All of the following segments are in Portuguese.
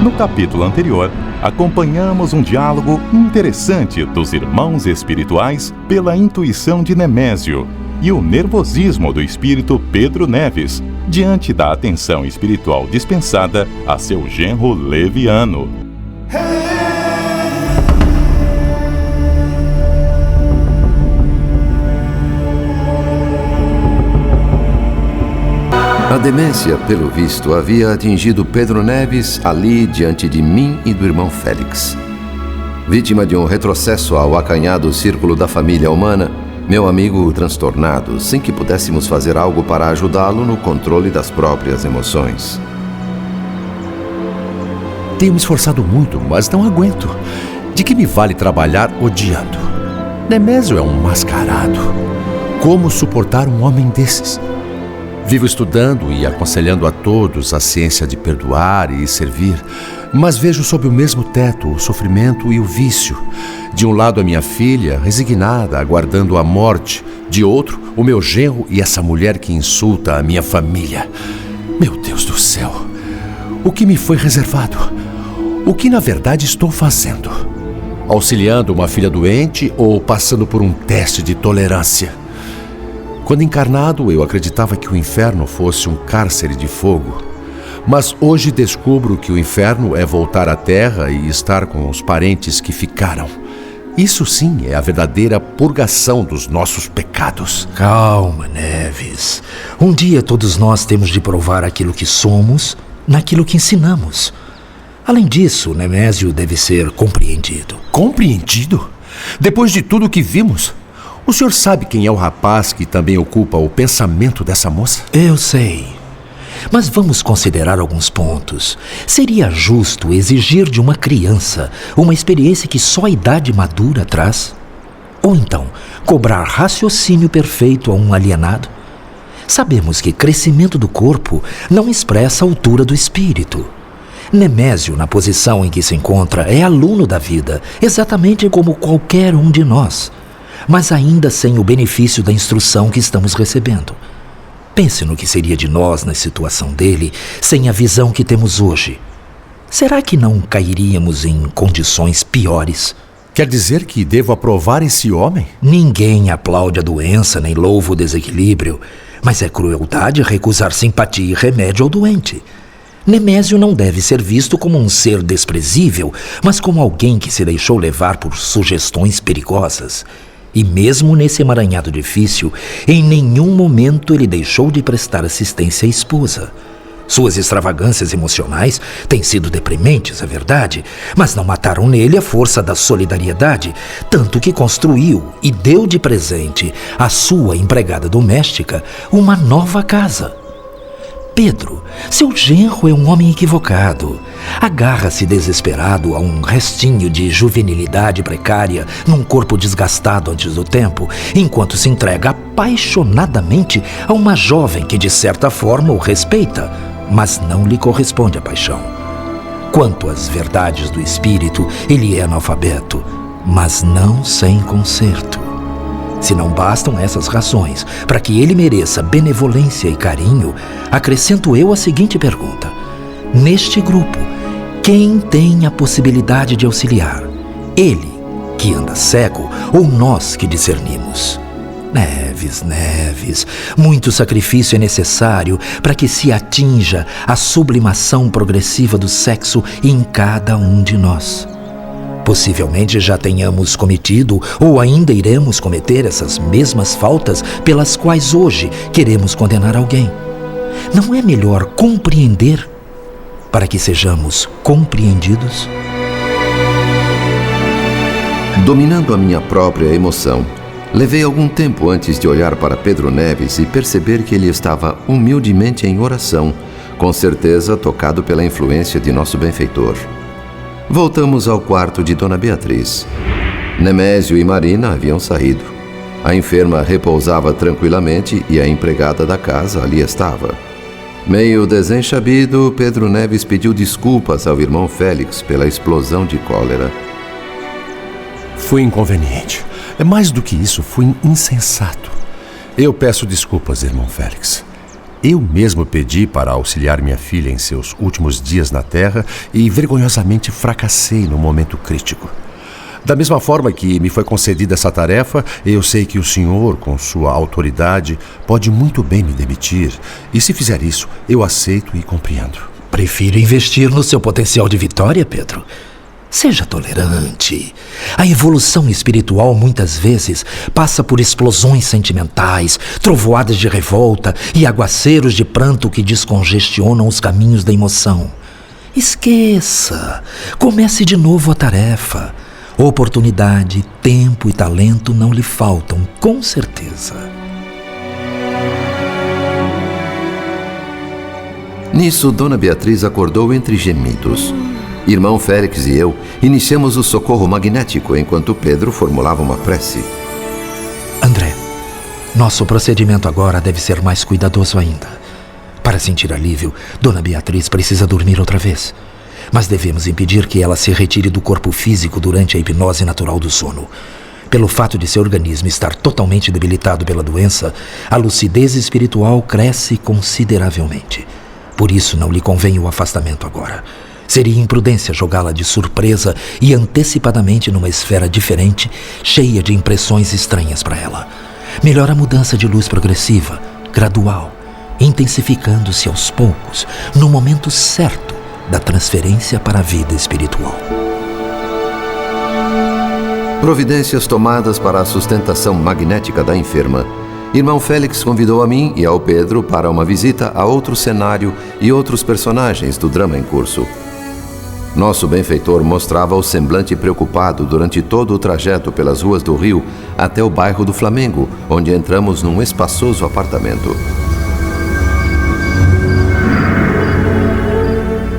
No capítulo anterior, acompanhamos um diálogo interessante dos irmãos espirituais pela intuição de Nemésio e o nervosismo do espírito Pedro Neves diante da atenção espiritual dispensada a seu genro leviano. A demência, pelo visto, havia atingido Pedro Neves ali diante de mim e do irmão Félix. Vítima de um retrocesso ao acanhado círculo da família humana, meu amigo transtornado, sem que pudéssemos fazer algo para ajudá-lo no controle das próprias emoções. Tenho me esforçado muito, mas não aguento. De que me vale trabalhar odiando? Nemésio é um mascarado. Como suportar um homem desses? Vivo estudando e aconselhando a todos a ciência de perdoar e servir, mas vejo sob o mesmo teto o sofrimento e o vício. De um lado a minha filha, resignada, aguardando a morte. De outro, o meu genro e essa mulher que insulta a minha família. Meu Deus do céu! O que me foi reservado? O que na verdade estou fazendo? Auxiliando uma filha doente ou passando por um teste de tolerância? Quando encarnado, eu acreditava que o inferno fosse um cárcere de fogo. Mas hoje descubro que o inferno é voltar à terra e estar com os parentes que ficaram. Isso sim é a verdadeira purgação dos nossos pecados. Calma, Neves. Um dia todos nós temos de provar aquilo que somos naquilo que ensinamos. Além disso, Nemésio deve ser compreendido. Compreendido? Depois de tudo que vimos? O senhor sabe quem é o rapaz que também ocupa o pensamento dessa moça? Eu sei. Mas vamos considerar alguns pontos. Seria justo exigir de uma criança uma experiência que só a idade madura traz? Ou então, cobrar raciocínio perfeito a um alienado? Sabemos que crescimento do corpo não expressa a altura do espírito. Nemésio, na posição em que se encontra, é aluno da vida, exatamente como qualquer um de nós, mas ainda sem o benefício da instrução que estamos recebendo. Pense no que seria de nós na situação dele, sem a visão que temos hoje. Será que não cairíamos em condições piores? Quer dizer que devo aprovar esse homem? Ninguém aplaude a doença nem louva o desequilíbrio, mas é crueldade recusar simpatia e remédio ao doente. Nemésio não deve ser visto como um ser desprezível, mas como alguém que se deixou levar por sugestões perigosas. E mesmo nesse emaranhado difícil, em nenhum momento ele deixou de prestar assistência à esposa. Suas extravagâncias emocionais têm sido deprimentes, é verdade, mas não mataram nele a força da solidariedade, tanto que construiu e deu de presente à sua empregada doméstica uma nova casa. Pedro, seu genro é um homem equivocado. Agarra-se desesperado a um restinho de juvenilidade precária num corpo desgastado antes do tempo, enquanto se entrega apaixonadamente a uma jovem que de certa forma o respeita, mas não lhe corresponde a paixão. Quanto às verdades do espírito, ele é analfabeto, mas não sem conserto. Se não bastam essas razões para que ele mereça benevolência e carinho, acrescento eu a seguinte pergunta. Neste grupo, quem tem a possibilidade de auxiliar? Ele, que anda cego, ou nós que discernimos? Neves, muito sacrifício é necessário para que se atinja a sublimação progressiva do sexo em cada um de nós. Possivelmente já tenhamos cometido ou ainda iremos cometer essas mesmas faltas pelas quais hoje queremos condenar alguém. Não é melhor compreender para que sejamos compreendidos? Dominando a minha própria emoção, levei algum tempo antes de olhar para Pedro Neves e perceber que ele estava humildemente em oração, com certeza tocado pela influência de nosso benfeitor. Voltamos ao quarto de Dona Beatriz. Nemésio e Marina haviam saído. A enferma repousava tranquilamente e a empregada da casa ali estava. Meio desenchabido, Pedro Neves pediu desculpas ao irmão Félix pela explosão de cólera. Fui inconveniente. Mais do que isso, fui insensato. Eu peço desculpas, irmão Félix. Eu mesmo pedi para auxiliar minha filha em seus últimos dias na Terra e vergonhosamente fracassei no momento crítico. Da mesma forma que me foi concedida essa tarefa, eu sei que o senhor, com sua autoridade, pode muito bem me demitir. E se fizer isso, eu aceito e compreendo. Prefiro investir no seu potencial de vitória, Pedro. Seja tolerante. A evolução espiritual muitas vezes passa por explosões sentimentais, trovoadas de revolta e aguaceiros de pranto que descongestionam os caminhos da emoção. Esqueça. Comece de novo a tarefa. Oportunidade, tempo e talento não lhe faltam, com certeza. Nisso, Dona Beatriz acordou entre gemidos. Irmão Félix e eu iniciamos o socorro magnético enquanto Pedro formulava uma prece. André, nosso procedimento agora deve ser mais cuidadoso ainda. Para sentir alívio, Dona Beatriz precisa dormir outra vez. Mas devemos impedir que ela se retire do corpo físico durante a hipnose natural do sono. Pelo fato de seu organismo estar totalmente debilitado pela doença, a lucidez espiritual cresce consideravelmente. Por isso não lhe convém o afastamento agora. Seria imprudência jogá-la de surpresa e antecipadamente numa esfera diferente, cheia de impressões estranhas para ela. Melhor a mudança de luz progressiva, gradual, intensificando-se aos poucos, no momento certo da transferência para a vida espiritual. Providências tomadas para a sustentação magnética da enferma. Irmão Félix convidou a mim e ao Pedro para uma visita a outro cenário e outros personagens do drama em curso. Nosso benfeitor mostrava o semblante preocupado durante todo o trajeto pelas ruas do Rio até o bairro do Flamengo, onde entramos num espaçoso apartamento.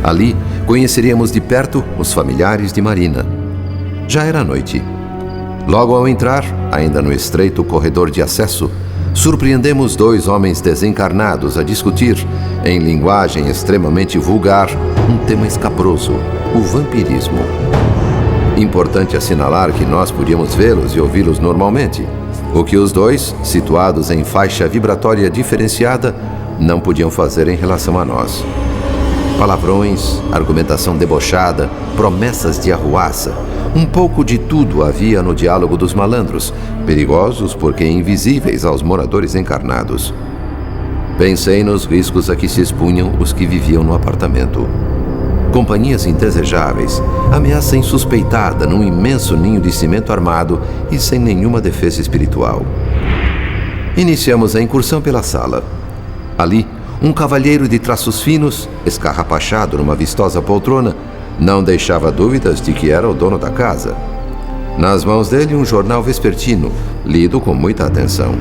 Ali, conheceríamos de perto os familiares de Marina. Já era noite. Logo ao entrar, ainda no estreito corredor de acesso, surpreendemos dois homens desencarnados a discutir, em linguagem extremamente vulgar, um tema escabroso, o vampirismo. Importante assinalar que nós podíamos vê-los e ouvi-los normalmente, o que os dois, situados em faixa vibratória diferenciada, não podiam fazer em relação a nós. Palavrões, argumentação debochada, promessas de arruaça, um pouco de tudo havia no diálogo dos malandros, perigosos porque invisíveis aos moradores encarnados. Pensei nos riscos a que se expunham os que viviam no apartamento. Companhias indesejáveis, ameaça insuspeitada num imenso ninho de cimento armado e sem nenhuma defesa espiritual. Iniciamos a incursão pela sala. Ali, um cavalheiro de traços finos, escarrapachado numa vistosa poltrona, não deixava dúvidas de que era o dono da casa. Nas mãos dele, um jornal vespertino, lido com muita atenção.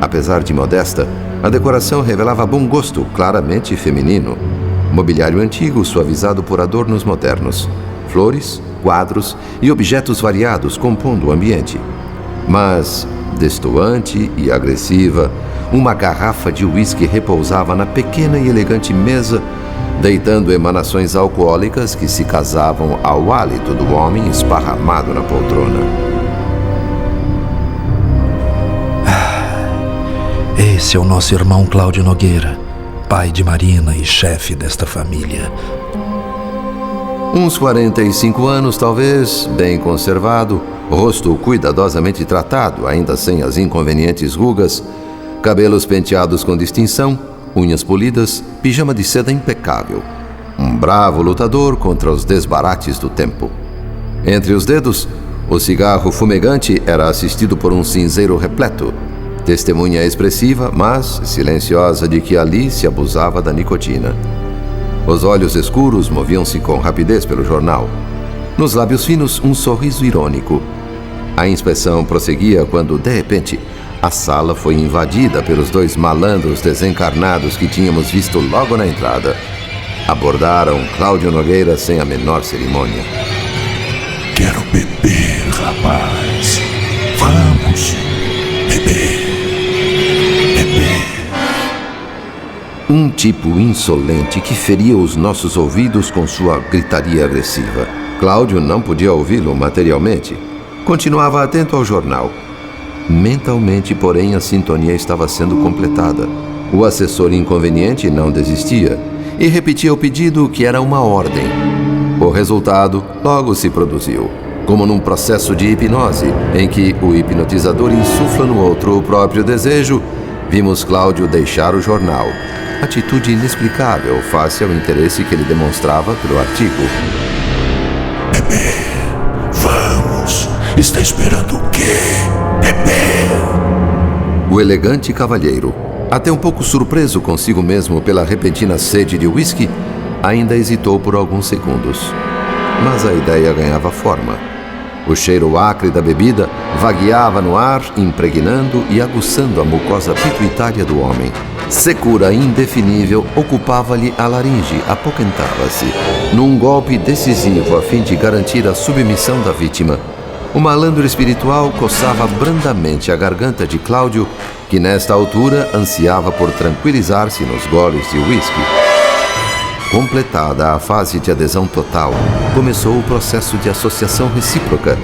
Apesar de modesta, a decoração revelava bom gosto, claramente feminino. Mobiliário antigo, suavizado por adornos modernos. Flores, quadros e objetos variados compondo o ambiente. Mas, destoante e agressiva, uma garrafa de uísque repousava na pequena e elegante mesa, deitando emanações alcoólicas que se casavam ao hálito do homem esparramado na poltrona. Esse é o nosso irmão Cláudio Nogueira, pai de Marina e chefe desta família. Uns 45 anos, talvez, bem conservado, rosto cuidadosamente tratado, ainda sem as inconvenientes rugas, cabelos penteados com distinção, unhas polidas, pijama de seda impecável. Um bravo lutador contra os desbarates do tempo. Entre os dedos, o cigarro fumegante era assistido por um cinzeiro repleto, testemunha expressiva, mas silenciosa de que ali se abusava da nicotina. Os olhos escuros moviam-se com rapidez pelo jornal. Nos lábios finos, um sorriso irônico. A inspeção prosseguia quando, de repente, a sala foi invadida pelos dois malandros desencarnados que tínhamos visto logo na entrada. Abordaram Cláudio Nogueira sem a menor cerimônia. Quero beber, rapaz. Vamos beber. Um tipo insolente que feria os nossos ouvidos com sua gritaria agressiva. Cláudio não podia ouvi-lo materialmente. Continuava atento ao jornal. Mentalmente, porém, a sintonia estava sendo completada. O assessor inconveniente não desistia e repetia o pedido, que era uma ordem. O resultado logo se produziu, como num processo de hipnose, em que o hipnotizador insufla no outro o próprio desejo. Vimos Cláudio deixar o jornal, atitude inexplicável face ao interesse que ele demonstrava pelo artigo. Bebê, vamos. Está esperando o quê? Bebê. O elegante cavalheiro, até um pouco surpreso consigo mesmo pela repentina sede de uísque, ainda hesitou por alguns segundos. Mas a ideia ganhava forma. O cheiro acre da bebida vagueava no ar, impregnando e aguçando a mucosa pituitária do homem. Secura indefinível ocupava-lhe a laringe, apoquentava-se. Num golpe decisivo a fim de garantir a submissão da vítima, o malandro espiritual coçava brandamente a garganta de Cláudio, que nesta altura ansiava por tranquilizar-se nos goles de uísque. Completada a fase de adesão total, começou o processo de associação recíproca,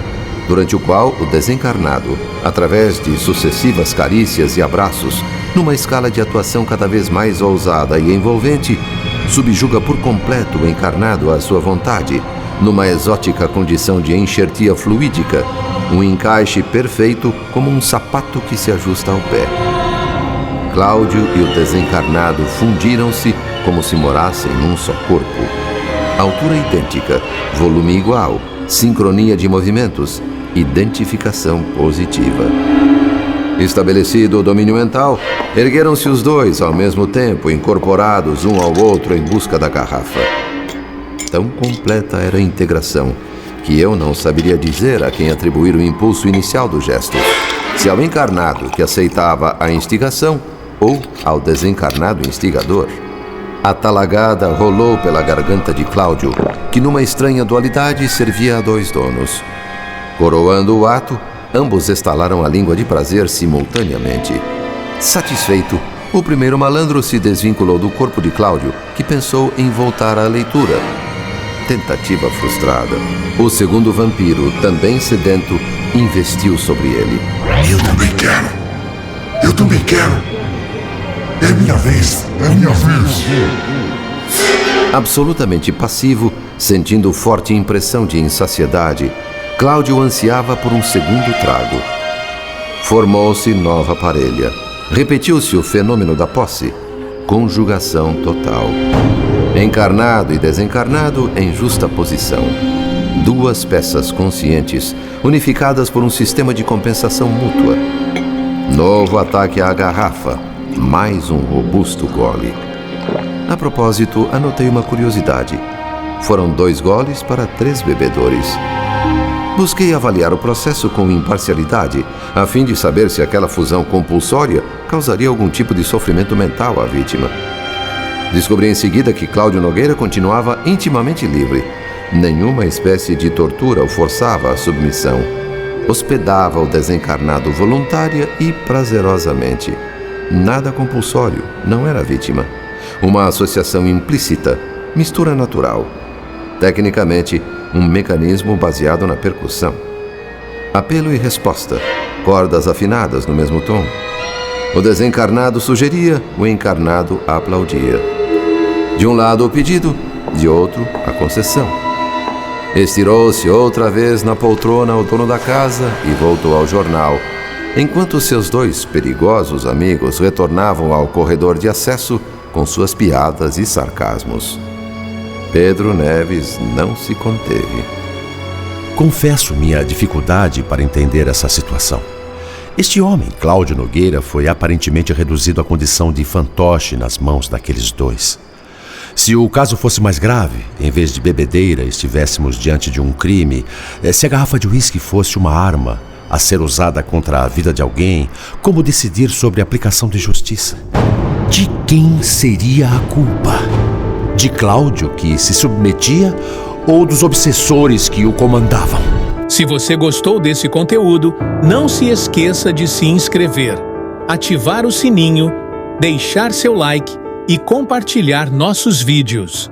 durante o qual o desencarnado, através de sucessivas carícias e abraços, numa escala de atuação cada vez mais ousada e envolvente, subjuga por completo o encarnado à sua vontade, numa exótica condição de enxertia fluídica, um encaixe perfeito como um sapato que se ajusta ao pé. Cláudio e o desencarnado fundiram-se como se morassem num só corpo. Altura idêntica, volume igual, sincronia de movimentos, identificação positiva. Estabelecido o domínio mental, ergueram-se os dois ao mesmo tempo, incorporados um ao outro em busca da garrafa. Tão completa era a integração que eu não saberia dizer a quem atribuir o impulso inicial do gesto, se ao encarnado que aceitava a instigação ou ao desencarnado instigador. A talagada rolou pela garganta de Cláudio, que numa estranha dualidade servia a dois donos. Coroando o ato, ambos estalaram a língua de prazer simultaneamente. Satisfeito, o primeiro malandro se desvinculou do corpo de Cláudio, que pensou em voltar à leitura. Tentativa frustrada. O segundo vampiro, também sedento, investiu sobre ele. Eu também quero. Eu também quero. É minha vez. É minha vez. Absolutamente passivo, sentindo forte impressão de insaciedade, Cláudio ansiava por um segundo trago. Formou-se nova parelha. Repetiu-se o fenômeno da posse. Conjugação total. Encarnado e desencarnado em justa posição. Duas peças conscientes, unificadas por um sistema de compensação mútua. Novo ataque à garrafa. Mais um robusto gole. A propósito, anotei uma curiosidade. Foram 2 goles para 3 bebedores. Busquei avaliar o processo com imparcialidade, a fim de saber se aquela fusão compulsória causaria algum tipo de sofrimento mental à vítima. Descobri em seguida que Cláudio Nogueira continuava intimamente livre. Nenhuma espécie de tortura o forçava à submissão. Hospedava o desencarnado voluntária e prazerosamente. Nada compulsório, não era vítima. Uma associação implícita, mistura natural. Tecnicamente, um mecanismo baseado na percussão. Apelo e resposta, cordas afinadas no mesmo tom. O desencarnado sugeria, o encarnado aplaudia. De um lado o pedido, de outro a concessão. Estirou-se outra vez na poltrona o dono da casa e voltou ao jornal, enquanto seus 2 perigosos amigos retornavam ao corredor de acesso com suas piadas e sarcasmos. Pedro Neves não se conteve. Confesso minha dificuldade para entender essa situação. Este homem, Cláudio Nogueira, foi aparentemente reduzido à condição de fantoche nas mãos daqueles 2. Se o caso fosse mais grave, em vez de bebedeira, estivéssemos diante de um crime, se a garrafa de uísque fosse uma arma a ser usada contra a vida de alguém, como decidir sobre a aplicação de justiça? De quem seria a culpa? De Cláudio, que se submetia, ou dos obsessores que o comandavam? Se você gostou desse conteúdo, não se esqueça de se inscrever, ativar o sininho, deixar seu like e compartilhar nossos vídeos.